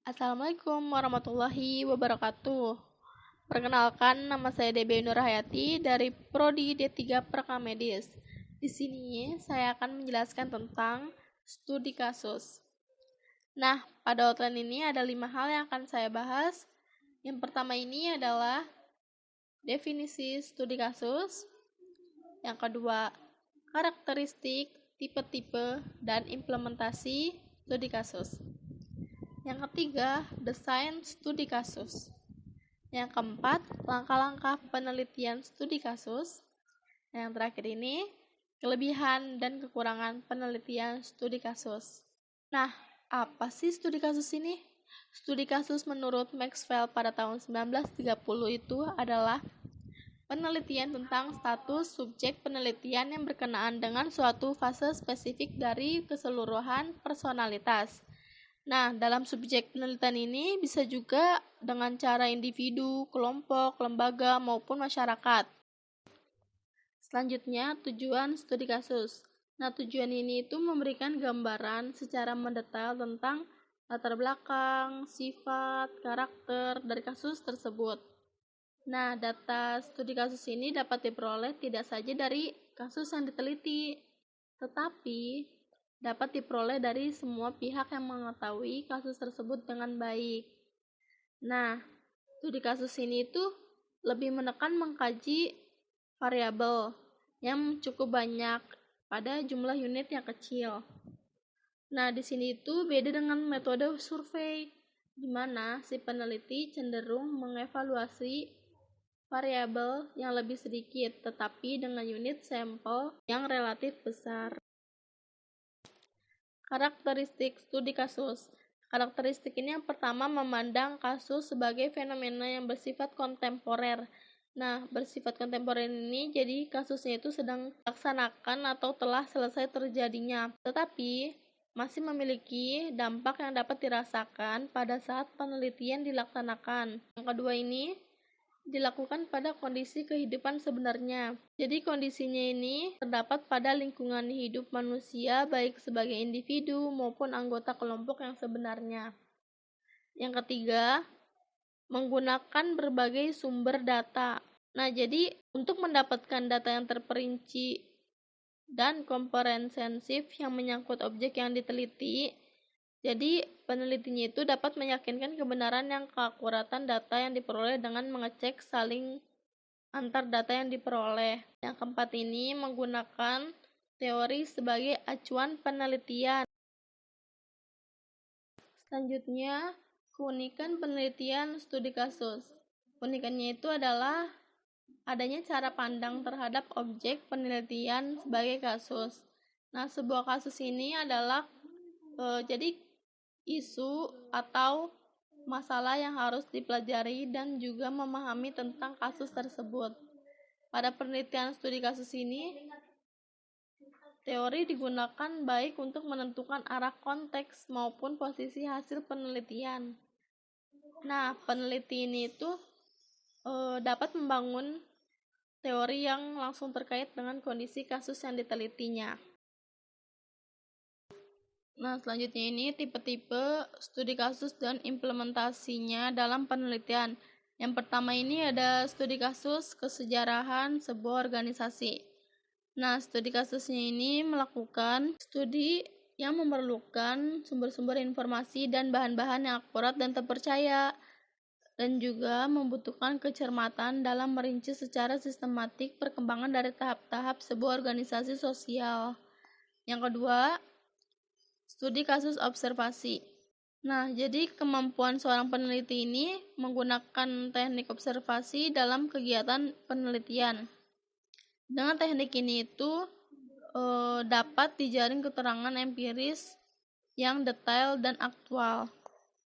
Assalamualaikum warahmatullahi wabarakatuh. Perkenalkan, nama saya Debe Nurhayati dari Prodi D3 Prakamedis. Di sini saya akan menjelaskan tentang studi kasus. Nah, pada outline ini ada 5 hal yang akan saya bahas. Yang pertama ini adalah definisi studi kasus. Yang kedua, karakteristik, tipe-tipe, dan implementasi studi kasus. Yang ketiga, desain studi kasus. Yang keempat, langkah-langkah penelitian studi kasus. Yang terakhir ini, kelebihan dan kekurangan penelitian studi kasus. Nah, apa sih studi kasus ini? Studi kasus menurut Maxwell pada tahun 1930 itu adalah penelitian tentang status subjek penelitian yang berkenaan dengan suatu fase spesifik dari keseluruhan personalitas. Nah, dalam subjek penelitian ini bisa juga dengan cara individu, kelompok, lembaga, maupun masyarakat. Selanjutnya, tujuan studi kasus. Nah, tujuan ini itu memberikan gambaran secara mendetail tentang latar belakang, sifat, karakter dari kasus tersebut. Nah, data studi kasus ini dapat diperoleh tidak saja dari kasus yang diteliti, tetapi dapat diperoleh dari semua pihak yang mengetahui kasus tersebut dengan baik. Nah, studi kasus ini itu lebih menekan mengkaji variabel yang cukup banyak pada jumlah unit yang kecil. Nah, di sini itu beda dengan metode survei, di mana si peneliti cenderung mengevaluasi variabel yang lebih sedikit, tetapi dengan unit sampel yang relatif besar. Karakteristik studi kasus. Karakteristik ini yang pertama memandang kasus sebagai fenomena yang bersifat kontemporer. Nah, bersifat kontemporer ini jadi kasusnya itu sedang dilaksanakan atau telah selesai terjadinya, tetapi masih memiliki dampak yang dapat dirasakan pada saat penelitian dilaksanakan. Yang kedua ini dilakukan pada kondisi kehidupan sebenarnya. Jadi kondisinya ini terdapat pada lingkungan hidup manusia baik sebagai individu maupun anggota kelompok yang sebenarnya. Yang ketiga, menggunakan berbagai sumber data. Nah, jadi untuk mendapatkan data yang terperinci dan komprehensif yang menyangkut objek yang diteliti, jadi, penelitinya itu dapat meyakinkan kebenaran yang keakuratan data yang diperoleh dengan mengecek saling antar data yang diperoleh. Yang keempat ini menggunakan teori sebagai acuan penelitian. Selanjutnya, keunikan penelitian studi kasus. Keunikannya itu adalah adanya cara pandang terhadap objek penelitian sebagai kasus. Nah, sebuah kasus ini adalah jadi isu atau masalah yang harus dipelajari dan juga memahami tentang kasus tersebut. Pada penelitian studi kasus ini, teori digunakan baik untuk menentukan arah konteks maupun posisi hasil penelitian. Nah, peneliti ini itu dapat membangun teori yang langsung terkait dengan kondisi kasus yang ditelitinya. Nah, selanjutnya ini tipe-tipe studi kasus dan implementasinya dalam penelitian. Yang pertama ini ada studi kasus kesejarahan sebuah organisasi. Nah, studi kasusnya ini melakukan studi yang memerlukan sumber-sumber informasi dan bahan-bahan yang akurat dan terpercaya, dan juga membutuhkan kecermatan dalam merinci secara sistematik perkembangan dari tahap-tahap sebuah organisasi sosial. Yang kedua, studi kasus observasi. Nah, jadi kemampuan seorang peneliti ini menggunakan teknik observasi dalam kegiatan penelitian. Dengan teknik ini itu dapat dijaring keterangan empiris yang detail dan aktual.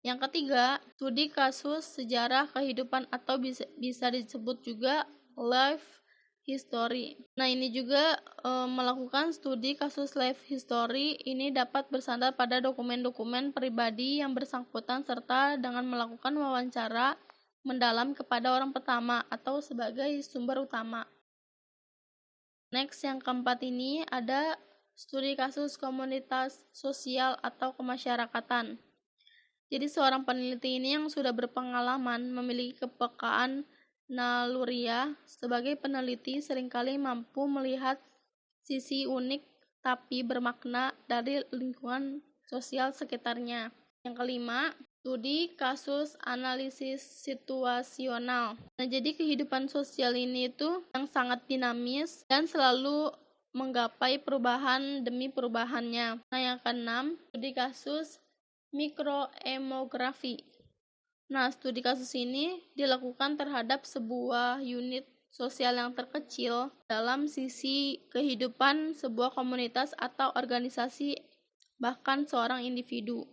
Yang ketiga, studi kasus sejarah kehidupan atau bisa disebut juga life history. Nah, ini juga melakukan studi kasus life history ini dapat bersandar pada dokumen-dokumen pribadi yang bersangkutan serta dengan melakukan wawancara mendalam kepada orang pertama atau sebagai sumber utama. Next, yang keempat ini ada studi kasus komunitas sosial atau kemasyarakatan. Jadi seorang peneliti ini yang sudah berpengalaman memiliki kepekaan naluriah sebagai peneliti seringkali mampu melihat sisi unik tapi bermakna dari lingkungan sosial sekitarnya. Yang kelima, studi kasus analisis situasional. Nah, jadi kehidupan sosial ini itu yang sangat dinamis dan selalu menggapai perubahan demi perubahannya. Nah, yang keenam, studi kasus mikroemografi. Nah, studi kasus ini dilakukan terhadap sebuah unit sosial yang terkecil dalam sisi kehidupan sebuah komunitas atau organisasi, bahkan seorang individu.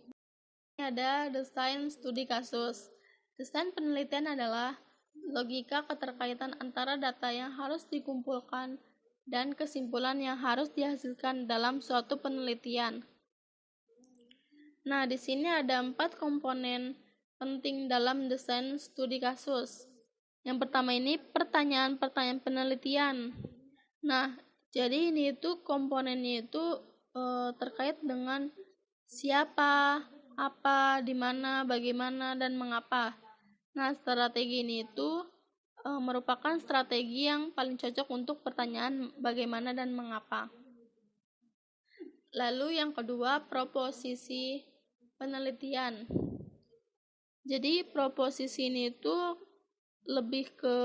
Ini ada desain studi kasus. Desain penelitian adalah logika keterkaitan antara data yang harus dikumpulkan dan kesimpulan yang harus dihasilkan dalam suatu penelitian. Nah, di sini ada 4 komponen penting dalam desain studi kasus. Yang pertama ini pertanyaan-pertanyaan penelitian. Nah, jadi ini itu komponennya itu terkait dengan siapa, apa, di mana, bagaimana, dan mengapa. Nah, strategi ini itu merupakan strategi yang paling cocok untuk pertanyaan bagaimana dan mengapa. Lalu yang kedua, proposisi penelitian. Jadi proposisi ini itu lebih ke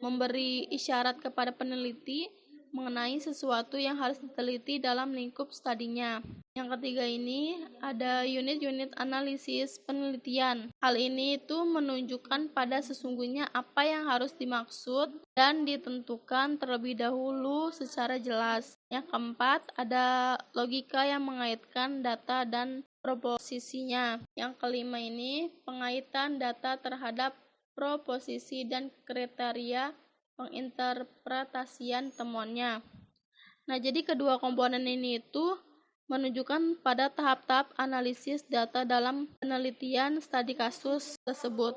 memberi isyarat kepada peneliti mengenai sesuatu yang harus diteliti dalam lingkup studinya. Yang ketiga ini ada unit-unit analisis penelitian. Hal ini itu menunjukkan pada sesungguhnya apa yang harus dimaksud dan ditentukan terlebih dahulu secara jelas. Yang keempat ada logika yang mengaitkan data dan proposisinya. Yang kelima ini pengaitan data terhadap proposisi dan kriteria penginterpretasian temuannya. Nah, jadi kedua komponen ini itu menunjukkan pada tahap-tahap analisis data dalam penelitian studi kasus tersebut.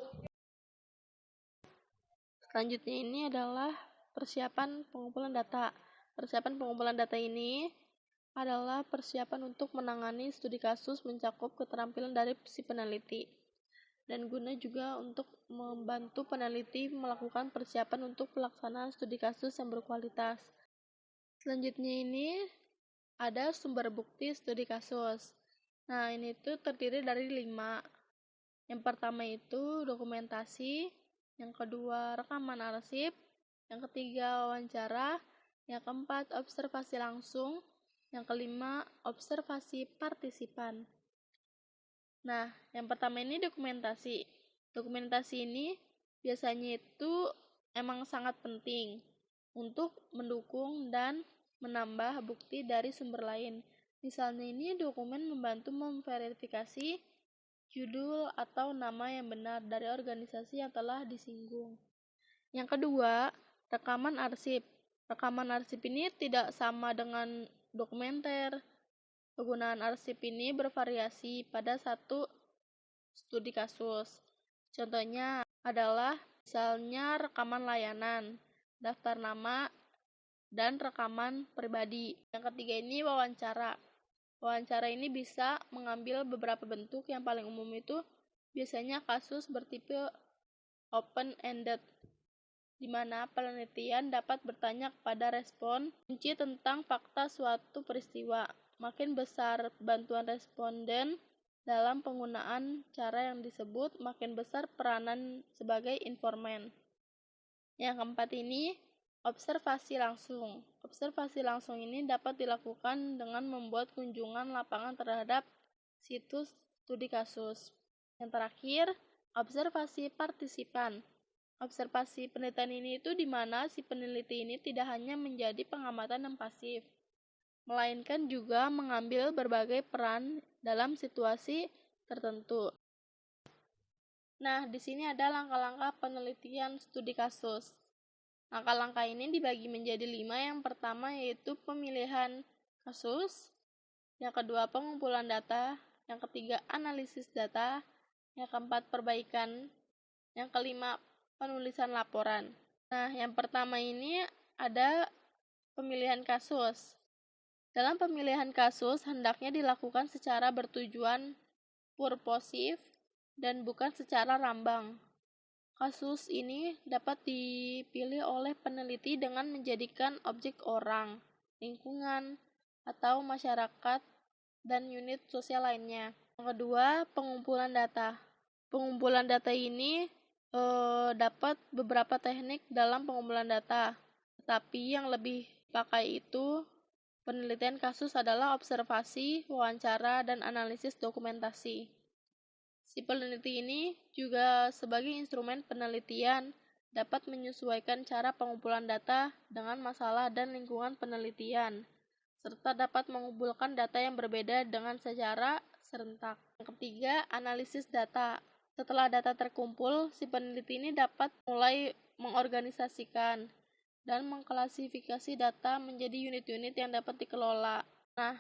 Selanjutnya ini adalah persiapan pengumpulan data. Persiapan pengumpulan data ini adalah persiapan untuk menangani studi kasus mencakup keterampilan dari si peneliti dan guna juga untuk membantu peneliti melakukan persiapan untuk pelaksanaan studi kasus yang berkualitas. Selanjutnya ini ada sumber bukti studi kasus. Nah, ini tuh terdiri dari 5. Yang pertama itu dokumentasi, yang kedua rekaman arsip, yang ketiga wawancara, yang keempat observasi langsung, yang kelima observasi partisipan. Nah, yang pertama ini dokumentasi. Dokumentasi ini biasanya itu emang sangat penting untuk mendukung dan menambah bukti dari sumber lain. Misalnya ini dokumen membantu memverifikasi judul atau nama yang benar dari organisasi yang telah disinggung. Yang kedua, rekaman arsip. Rekaman arsip ini tidak sama dengan dokumenter. Penggunaan arsip ini bervariasi pada satu studi kasus. Contohnya adalah misalnya rekaman layanan, daftar nama, dan rekaman pribadi. Yang ketiga ini wawancara. Wawancara ini bisa mengambil beberapa bentuk. Yang paling umum itu biasanya kasus bertipe open-ended, di mana penelitian dapat bertanya kepada respon kunci tentang fakta suatu peristiwa. Makin besar bantuan responden dalam penggunaan cara yang disebut, makin besar peranan sebagai informan. Yang keempat ini observasi langsung. Observasi langsung ini dapat dilakukan dengan membuat kunjungan lapangan terhadap situs studi kasus. Yang terakhir, observasi partisipan. Observasi penelitian ini itu di mana si peneliti ini tidak hanya menjadi pengamatan yang pasif, melainkan juga mengambil berbagai peran dalam situasi tertentu. Nah, di sini ada langkah-langkah penelitian studi kasus. Langkah-langkah ini dibagi menjadi 5. Yang pertama yaitu pemilihan kasus, yang kedua pengumpulan data, yang ketiga analisis data, yang keempat perbaikan, yang kelima penulisan laporan. Nah, yang pertama ini ada pemilihan kasus. Dalam pemilihan kasus hendaknya dilakukan secara bertujuan purposif dan bukan secara rambang. Kasus ini dapat dipilih oleh peneliti dengan menjadikan objek orang, lingkungan, atau masyarakat, dan unit sosial lainnya. Yang kedua, pengumpulan data. Pengumpulan data ini dapat beberapa teknik dalam pengumpulan data, tetapi yang lebih dipakai itu penelitian kasus adalah observasi, wawancara, dan analisis dokumentasi. Si peneliti ini juga sebagai instrumen penelitian dapat menyesuaikan cara pengumpulan data dengan masalah dan lingkungan penelitian, serta dapat mengumpulkan data yang berbeda dengan secara serentak. Yang ketiga, analisis data. Setelah data terkumpul, si peneliti ini dapat mulai mengorganisasikan dan mengklasifikasi data menjadi unit-unit yang dapat dikelola. Nah,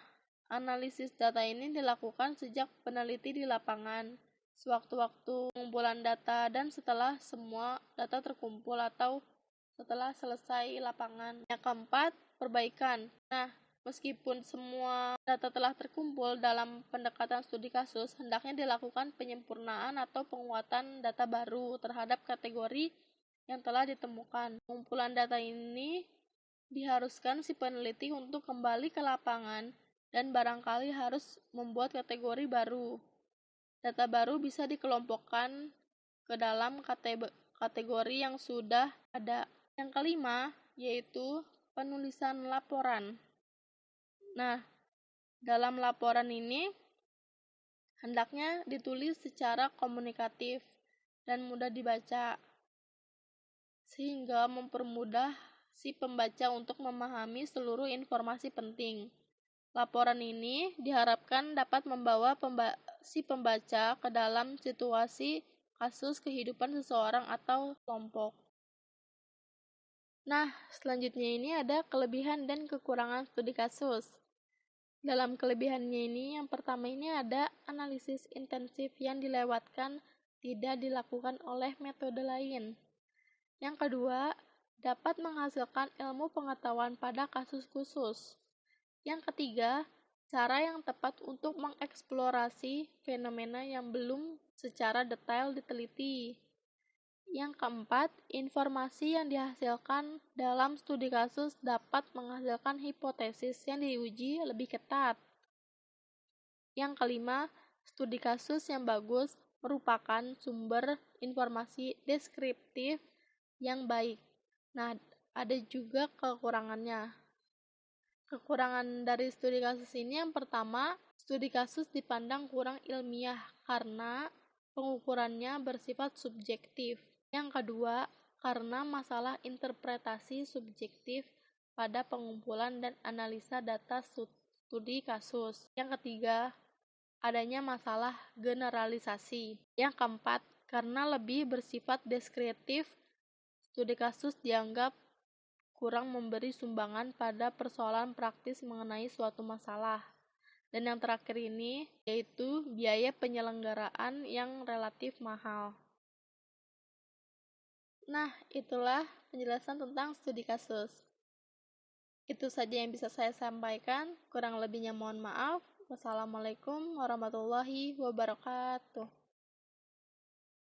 analisis data ini dilakukan sejak peneliti di lapangan, sewaktu-waktu pengumpulan data, dan setelah semua data terkumpul atau setelah selesai lapangan. Yang keempat, perbaikan. Nah, meskipun semua data telah terkumpul dalam pendekatan studi kasus, hendaknya dilakukan penyempurnaan atau penguatan data baru terhadap kategori yang telah ditemukan. Pengumpulan data ini diharuskan si peneliti untuk kembali ke lapangan dan barangkali harus membuat kategori baru. Data baru bisa dikelompokkan ke dalam kategori yang sudah ada. Yang kelima, yaitu penulisan laporan. Nah, dalam laporan ini hendaknya ditulis secara komunikatif dan mudah dibaca, sehingga mempermudah si pembaca untuk memahami seluruh informasi penting. Laporan ini diharapkan dapat membawa si pembaca ke dalam situasi kasus kehidupan seseorang atau kelompok. Nah, selanjutnya ini ada kelebihan dan kekurangan studi kasus. Dalam kelebihannya ini, yang pertama ini ada analisis intensif yang dilewatkan tidak dilakukan oleh metode lain. Yang kedua, dapat menghasilkan ilmu pengetahuan pada kasus khusus. Yang ketiga, cara yang tepat untuk mengeksplorasi fenomena yang belum secara detail diteliti. Yang keempat, informasi yang dihasilkan dalam studi kasus dapat menghasilkan hipotesis yang diuji lebih ketat. Yang kelima, studi kasus yang bagus merupakan sumber informasi deskriptif yang baik. Nah, ada juga kekurangannya. Kekurangan dari studi kasus ini yang pertama, studi kasus dipandang kurang ilmiah karena pengukurannya bersifat subjektif. Yang kedua, karena masalah interpretasi subjektif pada pengumpulan dan analisa data studi kasus. Yang ketiga, adanya masalah generalisasi. Yang keempat, karena lebih bersifat deskriptif, studi kasus dianggap kurang memberi sumbangan pada persoalan praktis mengenai suatu masalah. Dan yang terakhir ini yaitu biaya penyelenggaraan yang relatif mahal. Nah, itulah penjelasan tentang studi kasus. Itu saja yang bisa saya sampaikan. Kurang lebihnya mohon maaf. Wassalamualaikum warahmatullahi wabarakatuh.